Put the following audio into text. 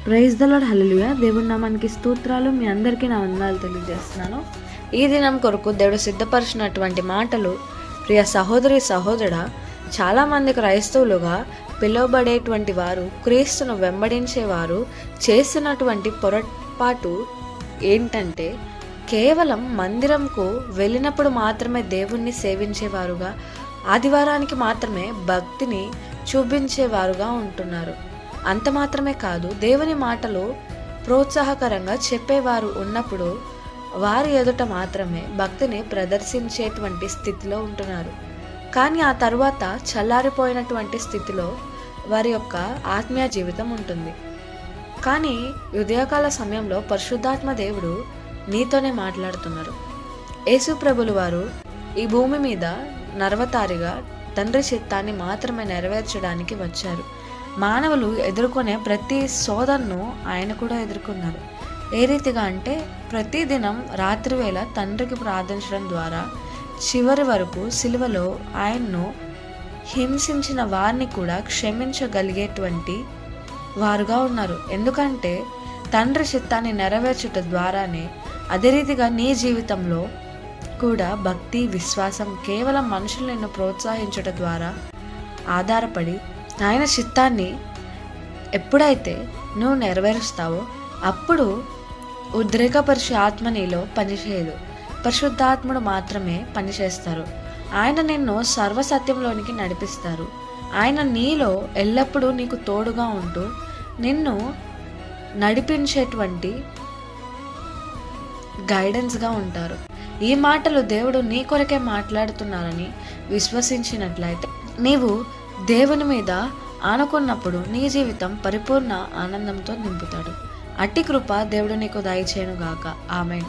Praise the lord, హల్లెలూయా. దేవుడి నామానికి స్తోత్రాలు. మీ అందరికీ నా వందనాలు తెలియజేస్తున్నాను. ఈ దినం కొరకు దేవుడు సిద్ధపరిచినటువంటి మాటలు, ప్రియ సహోదరి సహోదరుడా, చాలామంది క్రైస్తవులుగా పిలువబడేటువంటి వారు, క్రీస్తును వెంబడించేవారు చేస్తున్నటువంటి పొరపాటు ఏంటంటే, కేవలం మందిరంకు వెళ్ళినప్పుడు మాత్రమే దేవుణ్ణి సేవించేవారుగా, ఆదివారానికి మాత్రమే భక్తిని చూపించేవారుగా ఉంటున్నారు. అంత మాత్రమే కాదు, దేవుని మాటలు ప్రోత్సాహకరంగా చెప్పేవారు ఉన్నప్పుడు వారి ఎదుట మాత్రమే భక్తిని ప్రదర్శించేటువంటి స్థితిలో ఉంటున్నారు. కానీ ఆ తరువాత చల్లారిపోయినటువంటి స్థితిలో వారి యొక్క ఆత్మీయ జీవితం ఉంటుంది. కానీ ఉదయకాల సమయంలో పరిశుద్ధాత్మ దేవుడు నీతోనే మాట్లాడుతున్నారు. యేసు ప్రభులు వారు ఈ భూమి మీద నరవతారిగా తండ్రి చిత్తాన్ని మాత్రమే నెరవేర్చడానికి వచ్చారు. మానవులు ఎదుర్కొనే ప్రతి శోధనను ఆయన కూడా ఎదుర్కొన్నారు. ఏ రీతిగా అంటే, ప్రతిదినం రాత్రివేళ తండ్రికి ప్రార్థించడం ద్వారా చివరి వరకు సిలువలో ఆయన్ను హింసించిన వారిని కూడా క్షమించగలిగేటువంటి వారుగా ఉన్నారు. ఎందుకంటే తండ్రి చిత్తాన్ని నెరవేర్చుట ద్వారానే, అదే రీతిగా నీ జీవితంలో కూడా భక్తి, విశ్వాసం కేవలం మనుషులు నిన్ను ప్రోత్సహించడం ద్వారా ఆధారపడి ఆయన చిత్తాన్ని ఎప్పుడైతే నువ్వు నెరవేరుస్తావో అప్పుడు ఉద్రేకపరిచే ఆత్మ నీలో పనిచేయదు. పరిశుద్ధాత్ముడు మాత్రమే పనిచేస్తారు. ఆయన నిన్ను సర్వసత్యంలోనికి నడిపిస్తారు. ఆయన నీలో ఎల్లప్పుడూ నీకు తోడుగా ఉంటూ నిన్ను నడిపించేటువంటి గైడెన్స్గా ఉంటారు. ఈ మాటలు దేవుడు నీ కొరకే మాట్లాడుతున్నారని విశ్వసించినట్లయితే, నీవు దేవుని మీద ఆనుకున్నప్పుడు నీ జీవితం పరిపూర్ణ ఆనందంతో నింపుతాడు. అట్టి కృప దేవుడు నీకు దయచేయునుగాక. ఆమేన్.